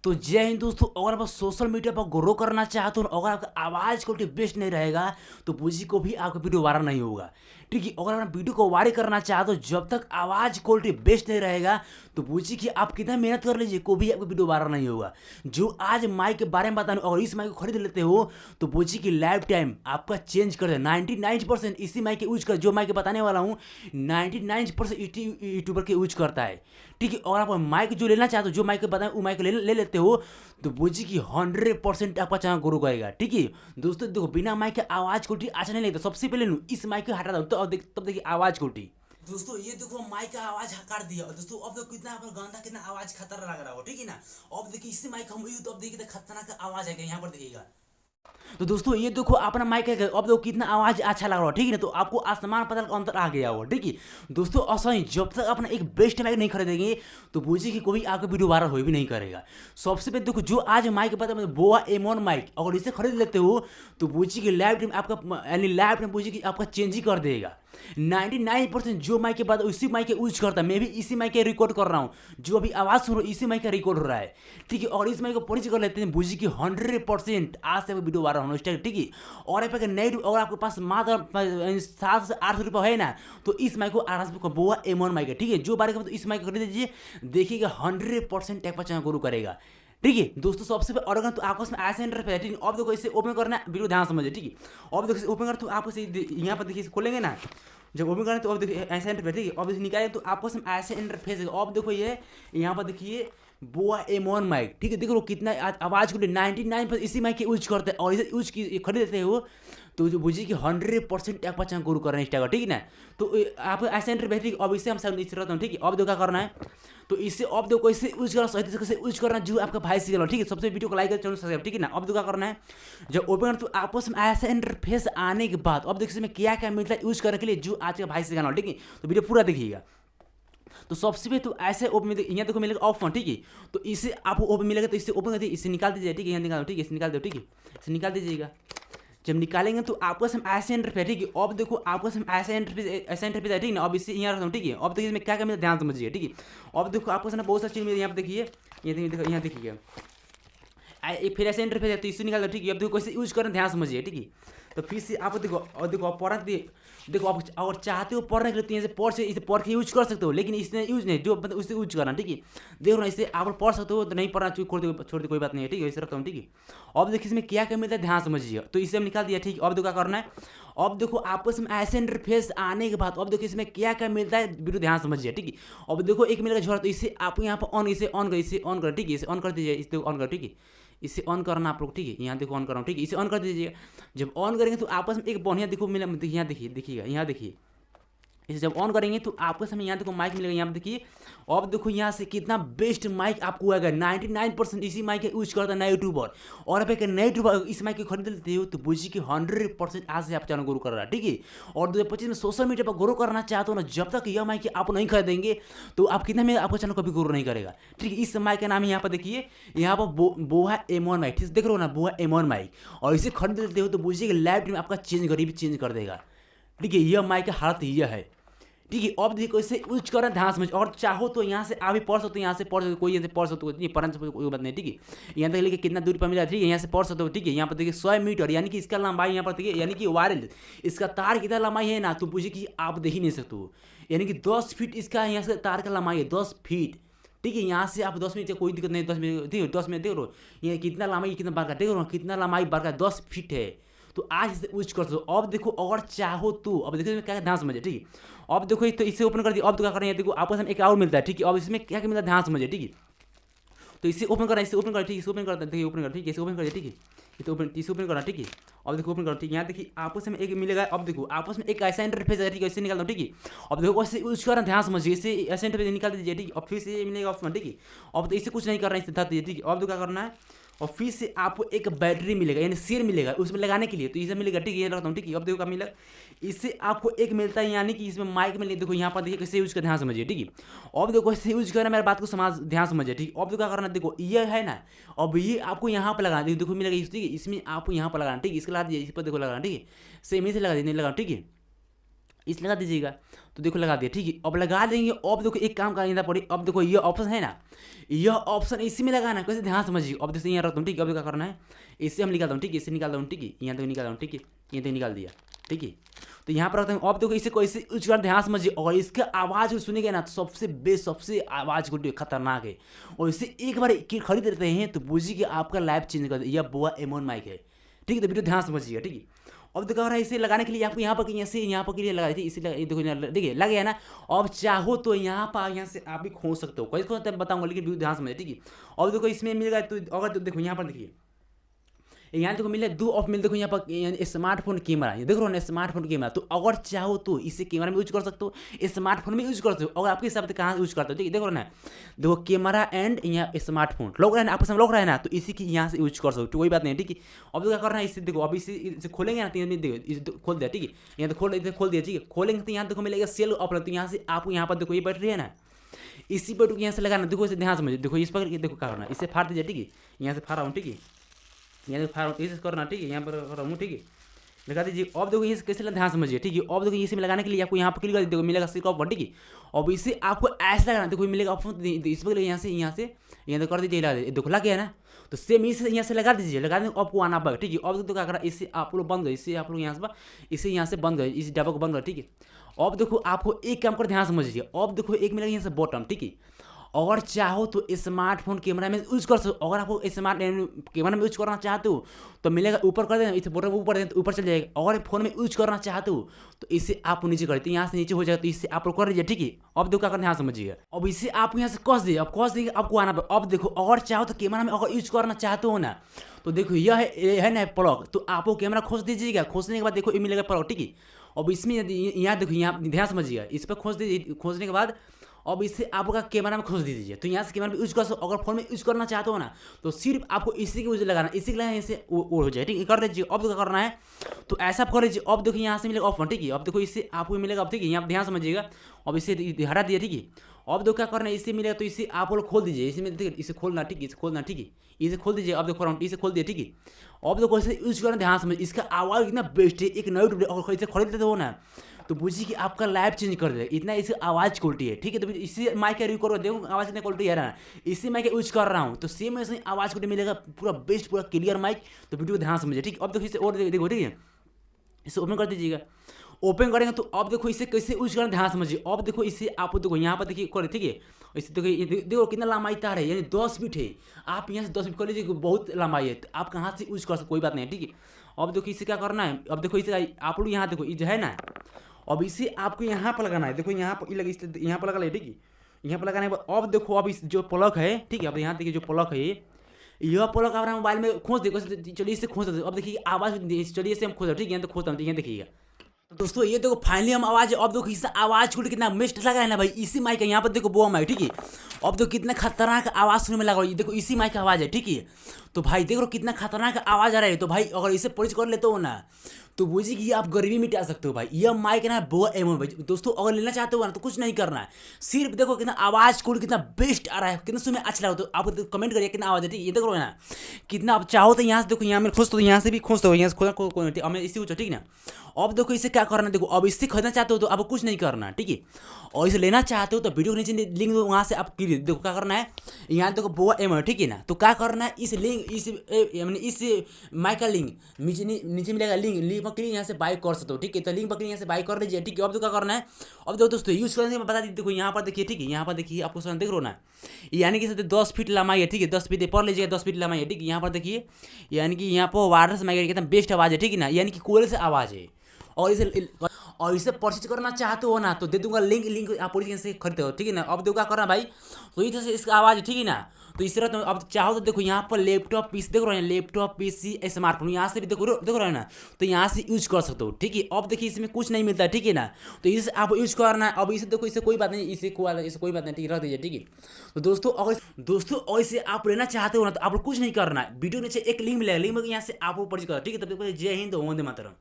तो जय हिंद दोस्तों। अगर आप सोशल मीडिया पर ग्रो करना चाहते हो, अगर आपका आवाज़ क्वालिटी बेस्ट नहीं रहेगा तो बुझी को भी आपका वीडियो वायरल नहीं होगा। ठीक है, अगर आप वीडियो को वायरल करना चाहते हो, जब तक आवाज़ क्वालिटी बेस्ट नहीं रहेगा तो बुझी की आप कितना मेहनत कर लीजिए को भी आपका वीडियो वायरल नहीं होगा। जो आज माइक के बारे में बताऊँ, अगर इस माइक को खरीद लेते हो तो बुझी की लाइफ टाइम आपका चेंज कर दे। 99% इसी माइक के यूज कर, जो माइक बताने वाला हूँ 99% यूट्यूबर के यूज करता है। ठीक है, और आप माइक जो लेना चाहते हो, जो माइक बताएं वो माइक ले लेते हो तो बुझी की 100% आपका चैनल ग्रो करेगा। ठीक है दोस्तों, देखो बिना माइक के आवाज़ क्वालिटी अच्छा नहीं लगता। सबसे पहले इस माइक को हटा दो तो तब देखिए आवाज़ क्वालिटी। दोस्तों ये देखो माइक का आवाज कर दिया दोस्तों। अब देखो कितना गंदा, कितना आवाज खतरनाक लग रहा हो। ठीक है ना, अब देखिए इसी माइक हम यूज, अब देखिए खतरनाक आवाज आएगा यहाँ पर देखिएगा। तो दोस्तों ये देखो अपना माइक है, अब देखो कितना आवाज अच्छा लग रहा है। ठीक है ना, तो आपको आसमान पता अंतर आ गया हो। ठीक है दोस्तों, असही जब तक अपना एक बेस्ट माइक नहीं खरीदेंगे तो बुझी कि कोई आपका वीडियो वायरल हो भी नहीं करेगा। सबसे पहले देखो जो आज माइक पता है बोआ M1 माइक, अगर इसे खरीद लेते हो तो बुझी की लाइफ टाइम आपका यानी लाइफ टाइम बुझी की आपका चेंज ही कर देगा। 99% जो माइक के बाद उसी माइक के यूज करता है। मैं भी इसी माइक के रिकॉर्ड कर रहा हूँ, जो अभी आवाज़ सुन रहा हूँ इसी माइक का रिकॉर्ड हो रहा है। ठीक है, और इस माइक को परिचय कर लेते हैं बुझी की 100% आज से वीडियो वायरल होना स्टार्ट। ठीक है, और अगर नहीं, अगर आपके पास मात्र 7 से 8 रुपये है ना तो इस माइक को आराम से बोआ M1 माइक है। ठीक है, जो बारे का इस माइक को खरीद लीजिए, देखिएगा 100% टैग पर चैनल ग्रो करेगा। ठीक है दोस्तों, सबसे पहले और अगर तो आपस में ऐसे इंटरफेस। ठीक है, अब देखो इसे ओपन करना है, वीडियो ध्यान समझिए। ठीक है, अब देखो इसे ओपन कर तो आपको यहाँ पर देखिए खोलेंगे ना, जब ओपन करें तो अब देखिए ऐसा इंटरफेस। ठीक है, अब इसे निकालें तो आपको में ऐसे इंटरफेस है। अब देखो ये यहाँ पर देखिए बोआ M1 माइक। ठीक है, देखो कितना आवाज़ को 99% इसी माइक के यूज करते हैं, और इसे यूज की खरीदते हो तो जो बुझी कि 100% टैग पहचान गुरु कर रहे हैं इंस्टाग्राम। ठीक है ना, तो आप ऐसे इंटरफेस। ठीक है, अब इसे हम सब नीचे रहता हूँ। ठीक है, अब देखो क्या करना है, तो इससे अब देखो इसे यूज करना, सही तरीके से यूज करना जो आपका भाई सीख लो। ठीक है, सबसे वीडियो को लाइक कर चैनल सब्सक्राइब। ठीक है ना, अब देखो क्या करना है, जब ओपन तो आपस में ऐसा इंटरफेस आने के बाद अब देखिए इसमें क्या क्या मिलता है यूज करने के लिए, जो आज का भाई सिखाना। ठीक है, तो वीडियो पूरा देखिएगा। तो सबसे पहले तो ऐसे ओपन में यहाँ देखो मिलेगा ऑप्शन। ठीक है, तो इसे आपको ओपन मिलेगा तो इसे ओपन कर दीजिए, इसे निकाल दीजिए। ठीक है, यहाँ निकाल दो। ठीक है, इसे निकाल दो। ठीक है, इसे निकाल दीजिएगा। जब निकालेंगे तो आपको हम ऐसे इंटरफेस। ठीक है, अब देखो आपको हम ऐसे इंटरफेस है। ठीक है ना, अब इसे यहाँ रखता हूँ। ठीक है, अब देखिए इसमें क्या क्या मिलता है ध्यान समझिए। ठीक है, अब देखो आपको ना बहुत सारी चीज़ मिलती है। यहाँ पर देखिए, यहाँ देखिएगा फिर ऐसे इंटरफेस है तो इसे निकाल दो। ठीक है, अब देखो कैसे यूज करना ध्यान समझिए। ठीक है, तो फिर से आप देखो, और देखो आप पढ़ा देखो आप अगर चाहते हो पढ़ने के लिए तो यहाँ से इसे पढ़ के यूज कर सकते हो, लेकिन इसने यूज नहीं, जो मतलब उससे यूज करना। ठीक है, देखो ना इसे आप पढ़ सकते हो, तो नहीं पढ़ना छोड़ दे कोई बात नहीं है। ठीक है, इसे रखता हूँ। ठीक है, अब देखिए इसमें क्या क्या मिलता है ध्यान समझिए। तो इसे हम निकाल दिया। ठीक है, अब देखो क्या करना है, अब देखो आपस में ऐसे इंटरफेस आने के बाद अब देखो इसमें क्या क्या मिलता है, वीडियो ध्यान समझिए। ठीक है, अब देखो एक मिलेगा झोड़ा, तो इसे आप यहाँ पर ऑन, इसे ऑन कर, इसे ऑन कर। ठीक है, इसे ऑन कर दीजिए, इसे ऑन कर। ठीक है, इसे ऑन करना आप लोग। ठीक है, यहाँ देखो ऑन कर रहा हूँ। ठीक है, इसे ऑन कर दीजिए। जब ऑन करेंगे तो आपस में एक बढ़िया देखो मिला, यहाँ देखिए, देखिएगा यहाँ देखिए, इसे जब ऑन करेंगे तो आपको समय यहाँ देखो माइक मिलेगा। यहाँ पे देखिए, अब देखो यहाँ से कितना बेस्ट माइक आपको आएगा। 99% इसी माइक का यूज करता है नए यूट्यूबर, और आप एक नए यूट्यूबर इस माइक को खरीद लेते हो तो बुझी कि 100% आज से आप चैनल ग्रो कर रहा है। ठीक है, और 2025 में सोशल मीडिया पर ग्रो करना चाहते हो ना, जब तक यह माइक आप नहीं खरीदेंगे तो आप कितना में आपका चैनल कभी ग्रो नहीं करेगा। ठीक है, इस माइक का नाम यहाँ पर देखिए, यहाँ पर बोआ M1 माइक। ठीक देख रहे हो ना, बोआ M1 माइक, और इसे खरीद लेते हो तो बुझिए कि लाइफ में आपका चेंज कर देगा। ठीक है, यह माइक का हालत यह है। ठीक है, अब देखो इसे यूज करना ध्यान समझ, और चाहो तो यहाँ से आप भी पढ़ सकते हो, यहाँ से पढ़ सकते हो, कोई यहाँ से पढ़ सकते हो, नहीं पढ़ने से कोई बात नहीं। ठीक है, यहाँ तक लेके कितना दूर पर मिला। ठीक है, यहाँ से पढ़ सकते हो। ठीक है, यहाँ पर देखिए 100 मीटर, यानी कि इसका लंबाई यहाँ पर देखिए, यानी कि वायरल इसका तार कितना लंबाई है ना, तो पूछिए कि आप देख ही नहीं सकते हो, यानी कि 10 फीट इसका यहाँ से तार का लंबाई है, 10 फीट। ठीक है, यहाँ से आप 10 मिनट कोई दिक्कत नहीं, 10 मिनट ठीक है, 10 मिनट देख लो ये कितना लंबाई, कितना बार का देख लो, कितना लंबाई बार का 10 फीट है। तो आज इसे यूज कर सकते हो। अब देखो अगर चाहो तो अब देखो इसमें क्या ध्यान समझे। ठीक है, अब देखो तो इसे ओपन कर दिया। अब तो क्या करना है, देखो आपस में एक और मिलता है। ठीक है, अब इसमें क्या क्या मिलता है ध्यान समझे। ठीक है, तो इसे ओपन करना, इसे ओपन कर। ठीक है, इसे ओपन करते हैं। देखिए ओपन कर। ठीक है, इसे ओपन करिए। ठीक है, इसे ओपन करना। ठीक है, अब देखो ओपन करो। ठीक है, यहाँ देखिए आपस में एक मिलेगा। अब देखो आपस में एक ऐसा इंटरफेस है। ठीक है, इसे निकाल दो। ठीक है, अब देखो इसे यूज करना ध्यान समझिए, इसे ऐसा इंटरफेस निकाल दीजिए। ठीक है, अब फिर से मिलेगा ऑप्शन। ठीक है, अब तो इसे कुछ नहीं करना है, इसे धर दीजिए। ठीक है, अब तो क्या करना है, और फिर से आपको एक बैटरी मिलेगा, यानी सेल मिलेगा उसमें लगाने के लिए, तो इसे मिलेगा। ठीक है, ये रखता हूँ। ठीक है, अब देखो क्या मिलेगा, इससे आपको एक मिलता है, यानी कि इसमें माइक मिलेगा। देखो यहाँ पर देखिए कैसे यूज कर ध्यान समझिए। ठीक है, अब देखो कैसे यूज करना, मेरे बात को समझ ध्यान समझिए। ठीक है, अब तो क्या करना, देखो ये है ना, अब ये आपको यहाँ पर लगाना, देखो मिलेगा। ठीक है, इसमें आपको यहाँ पर लगाना। ठीक है, इसके लगा दीजिए, इस पर देखो लगाना। ठीक है, सेम ही से लगा दीजिए, नहीं लगाना। ठीक है, इस लगा दीजिएगा। तो देखो लगा दिया, ठीक है। अब लगा देंगे, अब देखो एक काम करना पड़ी। अब देखो ये ऑप्शन है ना, यह ऑप्शन इसी में लगाना है। कैसे, ध्यान समझिए। अब जैसे यहाँ रखता हूँ, ठीक है। अब क्या करना है, इससे हम निकालता हूँ, ठीक है। इससे निकालता हूँ, ठीक है। यहाँ तक निकालता हूँ, ठीक है। यहाँ तक निकाल दिया, ठीक है। तो यहाँ पर रखते हैं। अब देखो इसे कैसे यूज करना, ध्यान समझिए। और इसके आवाज़ को सुनेंगे ना, तो सबसे बेस्ट, सबसे आवाज़ को खतरनाक है। और इसे एक बार खरीद लेते हैं तो बुझिए कि आपका लाइफ चेंज कर दे। यह बोआ M1 माइक है, ठीक है। तो वीडियो ध्यान समझिएगा, ठीक है। अब देखो रहा है, इसे लगाने के लिए आपको यहाँ पर ऐसे यहाँ पर के लिए लगा दी थी। इसे देखो देखिए लग गया ना। अब चाहो तो यहाँ पर यहाँ से आप भी खोज सकते हो, कैसे खोजते हैं बताऊंगा, लेकिन वीडियो ध्यान समझिए, ठीक है। अब देखो इसमें मिलेगा, तो अगर तो देखो यहाँ पर देखिए, यहाँ देखो मिले दो ऑप्शन मिले। देखो यहाँ पर स्मार्टफोन कैमरा, ये देख रहे हो ना, स्मार्टफोन कैमरा। तो अगर चाहो तो इसे कैमरा में यूज कर सकते हो, स्मार्टफोन में यूज कर सकते हो। अगर आपके हिसाब से कहाँ यूज करते हो, ठीक है। देखो ना, देखो कैमरा एंड यहाँ स्मार्टफोन लग रहा है ना, आपको सब लग रहा है ना, तो इसी की यहाँ से यूज कर सकते हो, कोई बात नहीं, ठीक है। अब तो क्या करना है, इसे देखो, अब इसे खोलेंगे ना, तो देखो इसे खोल दिया, ठीक है। यहाँ तो खोल दिया, ठीक है। खोलेंगे तो यहाँ देखो मिलेगा सेल ऑप्शन। तो यहाँ से आपको यहाँ पर देखो ये बैटरी है ना, इसी बैटरी को यहाँ से लगाना। देखो इसे ध्यान समझिए, देखो इस पर देखो क्या करना है, इसे फाड़ दीजिए, ठीक है। यहाँ से फाड़ रहा हूँ, ठीक है। यहाँ देखो फाड़ इसे करना, ठीक है। यहाँ पर कर रहा हूँ, ठीक है। लगा दीजिए। अब देखो ये कैसे ध्यान समझिए, ठीक है। अब देखो इसे में लगाने के लिए आपको यहाँ पर क्लिक कर दीजिए, मिलेगा सिर्फ ऑफ, ठीक है। अब इसे आपको ऐसा लगाना, देखो मिलेगा ऑप्शन, इस पर यहाँ से यहाँ तो कर दीजिए, लगा दीजिए। देखो लग गया ना। तो सेम इसे यहाँ से लगा दीजिए, लगा देंगे आपको आना पड़ेगा, ठीक है। अब देखो क्या करना, इससे आप लोग बंद गए, इससे आप लोग यहाँ से इसे यहाँ से बंद गए, इस डब्बा को बंद कर, ठीक है। अब देखो आपको एक काम कर ध्यान समझिए। अब देखो एक मिलेगा यहाँ से बॉटम, ठीक है। अगर चाहो तो स्मार्टफोन कैमरा में यूज कर सकते हो। अगर आपको स्मार्ट कैमरा में यूज करना चाहते हो तो मिलेगा ऊपर कर देना, इसे बटन ऊपर देना तो ऊपर चल जाएगा। अगर फोन में यूज करना चाहते हो तो इसे आप नीचे करते, यहाँ से नीचे हो जाएगा। तो इससे आप लोग कर लीजिए, ठीक है। अब देखो क्या करना, यहाँ समझिएगा। अब इसे आप यहाँ से कस दिए, अब कस दिए आपको आना पड़ेगा। अब देखो अगर चाहो तो कैमरा में अगर यूज करना चाहते हो ना, तो देखो यह है ना प्लग। तो आपको कैमरा खोज दीजिएगा, खोजने के बाद देखो ये मिलेगा प्लग, ठीक है। अब इसमें यहाँ देखो, यहाँ ध्यान समझिएगा, इस पर खोज दीजिए। खोजने के बाद अब इसे आपका कैमरा में खोज दीजिए। तो यहाँ से कैमरा में यूज कर सकते। अगर फोन में यूज करना चाहते हो ना, तो सिर्फ आपको इसी के यूज लगाना, इसी के लगाने से वो हो जाए, ठीक है। कर लीजिए। अब क्या करना है, तो ऐसा कर लीजिए। अब देखो यहाँ से मिलेगा ऑप्शन, ठीक है। अब देखो इससे आपको मिलेगा, अब ठीक है, यहाँ ध्यान समझिएगा। अब इसे हटा दिया, ठीक है। अब देखो क्या करना है, इससे मिलेगा, तो इसे आप लोग खोल दीजिए। इसमें देखिए इसे खोलना, ठीक है, इसे खोलना, ठीक है। इसे खोल दीजिए। अब देखो इसे खोल दिया, ठीक है। अब देखो इसे यूज करना, ध्यान समझिए। इसका आवाज़ इतना बेस्ट है, एक नई अगर इसे खरीद लेते हो ना, तो बुझिए कि आपका लाइफ चेंज कर देगा। इतना इसकी आवाज़ क्वालिटी है, ठीक है। तो इसी माइक का रिव्यू करो, देखो आवाज़ कितना क्वालिटी है ना। इसी माइक का यूज कर रहा हूँ, तो सेम ऐसे आवाज़ क्वालिटी मिलेगा, पूरा बेस्ट, पूरा क्लियर माइक। तो वीडियो ध्यान समझिए, ठीक है। अब देखो इसे और देखो, ठीक है। इसे ओपन कर दीजिएगा। ओपन करेंगे तो अब देखो इसे कैसे यूज करना, ध्यान समझिए। अब देखो इसे आप देखो यहाँ पर देखिए कर, ठीक है। इसे देखो देखो कितना लंबाई तार है, यानी 10 फीट है। आप यहाँ से 10 फीट कर लीजिए, बहुत लंबाई है। तो आप कहाँ से यूज कर सकते, कोई बात नहीं, ठीक है। अब देखो इसे क्या करना है, अब देखो इसे आप लोग यहाँ देखो ये जो है ना, अब इसे आपको यहाँ पर लगाना है। देखो यहाँ पर लगे, यहाँ पर लगा ले, ठीक है। यहाँ पर लगाने के बाद अब देखो, अब इस जो प्लग है, ठीक है। अब यहाँ देखिए जो प्लग है, यह प्लग आप मोबाइल में खोज देखो, चलिए इसे खोज दो। अब देखिए आवाज़, चलिए इसे हम खोज, ठीक है। यहाँ तो खोजता हूँ, यहाँ देखिएगा। तो दोस्तों ये देखो फाइनली हम आवाज़, अब देखो इससे आवाज़ खुल कितना बेस्ट लगा है ना भाई। इसी माइक है, यहाँ पर देखो बोआ माइक, ठीक है। अब देखो कितना खतरनाक आवाज़ सुनने में लगा, ये देखो इसी माइक का आवाज़ है, ठीक है। तो भाई देख लो कितना खतरनाक आवाज़ आ रहा है। तो भाई अगर इसे परचेज कर लेते हो ना, तो बुझिए कि आप गरीबी मिटा सकते हो भाई। यह माइक है ना बोआ M1 भाई। दोस्तों अगर लेना चाहते हो ना, तो कुछ नहीं करना है, सिर्फ देखो कितना आवाज़ क्वालिटी कितना बेस्ट आ रहा है, कितना सुनने अच्छा लगा। तो आप कमेंट करिए कितना आवाज़ है, ठीक है। ये देखो ना कितना, आप चाहो तो यहाँ से देखो, यहाँ में खोज तो यहाँ से भी खोज दो, यहाँ से खोजना कोई नहीं, हमें इसी को, ठीक है ना। अब देखो इसे क्या करना, देखो अब इससे खरीदना चाहते हो तो आपको कुछ नहीं करना, ठीक है। और इसे लेना चाहते हो तो वीडियो के नीचे लिंक दो, वहाँ से आप क्लिक देखो क्या करना है। यहाँ देखो बोआ M1, ठीक है ना। तो क्या करना है, इस लिंक इस माइक का लिंक नीचे मिलेगा, लिंक पर क्लिक यहाँ से बाय कर सकते हो, ठीक है। तो लिंक पर क्लिक यहाँ से बाय कर लीजिए, ठीक है। अब तो क्या करना है, अब देखो दोस्तों यूज करने से मैं बता दी, देखो यहाँ पर देखिए, ठीक है। यहाँ पर देखिए आपको समझ देख रहे हो ना, यानी कि 10 फीट लंबाई है, ठीक है। 10 फीट पढ़ लीजिएगा, 10 फीट लंबाई है, ठीक है। यहाँ पर देखिए, यानी कि यहाँ पर वायरलेस माइक एकदम बेस्ट आवाज़ है, ठीक है ना, यानी कि कोयले से आवाज़ है। और इसे परचेज करना चाहते हो ना, तो दे दूंगा लिंक आप पूरी से खरीदते हो, ठीक है ना। अब देखो क्या करना भाई, तो ये से इसका आवाज़, ठीक है ना। तो इस तरह तो अब चाहो तो देखो यहाँ पर लैपटॉप पीसी देख रहे हैं, लैपटॉप पीसी स्मार्टफोन यहाँ से भी देखो रहे हैं ना, तो यहाँ से यूज कर सकते हो, ठीक है। अब देखिए इसमें कुछ नहीं मिलता, ठीक है ना। तो इसे आप यूज करना है। अब इसे देखो, इससे कोई बात नहीं, इसे कोई बात नहीं, ठीक है, रख दीजिए, ठीक है। तो दोस्तों ऐसे आप लेना चाहते हो ना, तो आप कुछ नहीं करना है। वीडियो नीचे एक लिंक मिलेगा, लिंक में यहाँ से आप परचेज करो, ठीक है। तब तक जय हिंद, वंदे मातरम।